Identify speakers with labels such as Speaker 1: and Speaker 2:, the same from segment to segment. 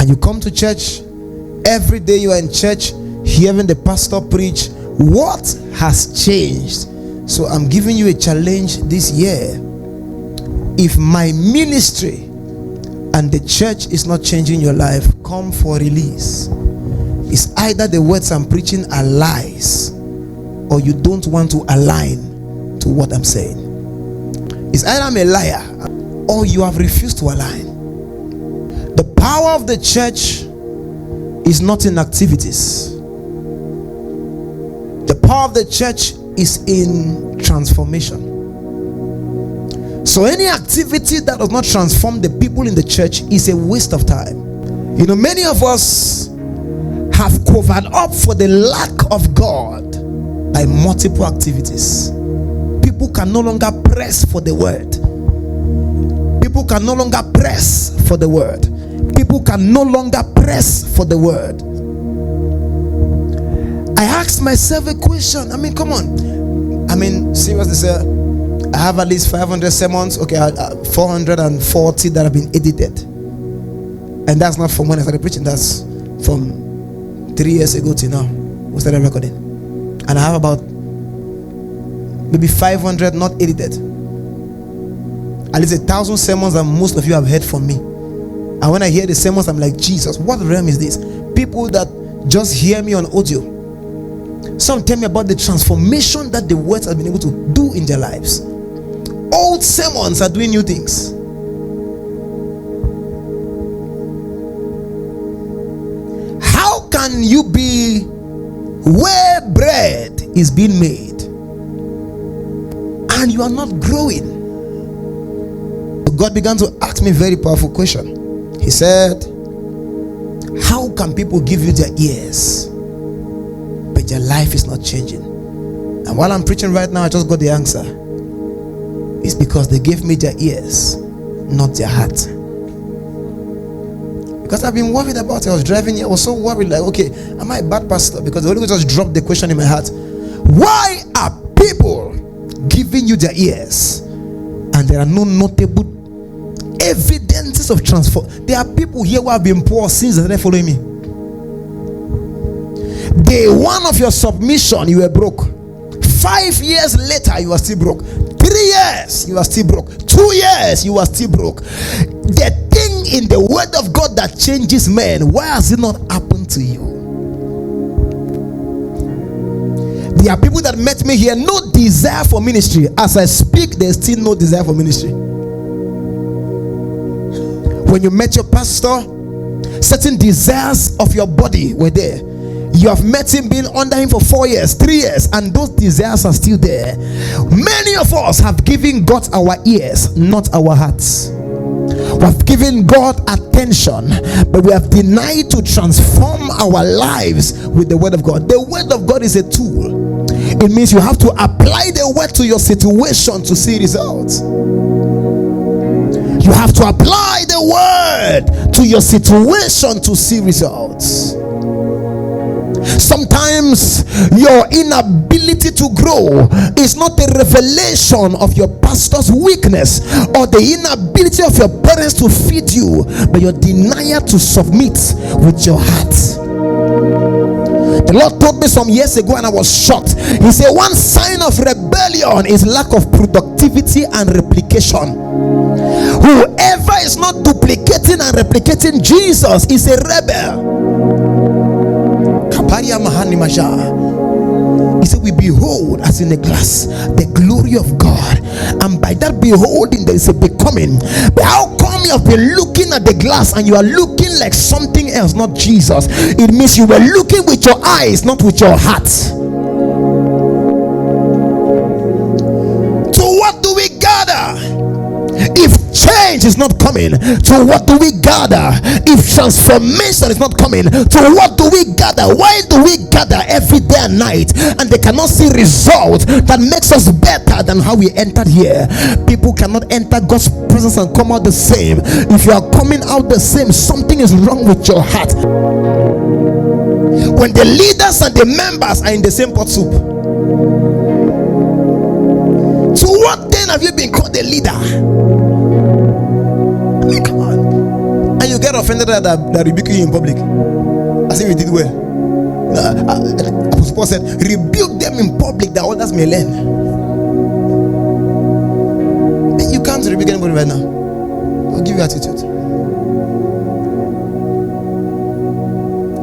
Speaker 1: and you come to church, every day you are in church, hearing the pastor preach, what has changed? So I'm giving you a challenge this year. If my ministry and the church is not changing your life, come for release. It's either the words I'm preaching are lies, or you don't want to align to what I'm saying. It's either I'm a liar, or you have refused to align. The power of the church is not in activities. The power of the church is in transformation. So any activity that does not transform the people in the church is a waste of time. You know, many of us have covered up for the lack of God by multiple activities. People can no longer press for the word. People can no longer press for the word. People can no longer press for the word. I asked myself a question. I mean, come on. I mean, seriously, sir. I have at least 500 sermons. Okay, 440 that have been edited. And that's not from when I started preaching. That's from 3 years ago till now. We started recording. And I have about maybe 500 not edited. At least 1,000 sermons that most of you have heard from me. And when I hear the sermons, I'm like, Jesus, what realm is this? People that just hear me on audio. Some tell me about the transformation that the words have been able to do in their lives. Old sermons are doing new things. How can you be where bread is being made and you are not growing? God began to ask me a very powerful question. He said, how can people give you their ears but their life is not changing? And while I'm preaching right now, I just got the answer. It's because they gave me their ears, not their heart. Because I've been worried about it. I was driving here, I was so worried, like, okay, am I a bad pastor? Because the Holy Ghost just dropped the question in my heart. Why are people giving you their ears and there are no notable evidences of transform? There are people here who have been poor since they started following me. Day one of your submission, you were broke. 5 years later, you are still broke. 3 years, you are still broke. 2 years, you are still broke. The thing in the word of God that changes men, why has it not happened to you? There are people that met me here, no desire for ministry. As I speak, there's still no desire for ministry. When you met your pastor, certain desires of your body were there. You have met him, been under him for 4 years, 3 years, and those desires are still there. Many of us have given God our ears, not our hearts. We have given God attention, but we have denied to transform our lives with the word of God. The word of God is a tool. It means you have to apply the word to your situation to see results. You have to apply the word to your situation to see results. Sometimes your inability to grow is not a revelation of your pastor's weakness or the inability of your parents to feed you, but your denial to submit with your heart. The Lord told me some years ago and I was shocked. He said one sign of rebellion is lack of productivity and replication. Whoever is not duplicating and replicating Jesus is a rebel. He said, we behold as in a glass the glory of God, and by that beholding there is a becoming. But how come you have been looking at the glass and you are looking like something else, not Jesus? It means you were looking with your eyes, not with your heart. So what do we gather if change is not coming? To what do we gather if transformation is not coming? To what do we gather? Why do we gather every day and night and they cannot see result that makes us better than how we entered here? People cannot enter God's presence and come out the same. If you are coming out the same, something is wrong with your heart. When the leaders and the members are in the same pot soup, to what then have you been called a leader? Come on. And you get offended that rebuke you in public? As if you did well. Apostle Paul said, rebuke them in public that others may learn. And you can't rebuke anybody right now. I'll give you attitude.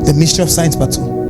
Speaker 1: The mystery of science part 2.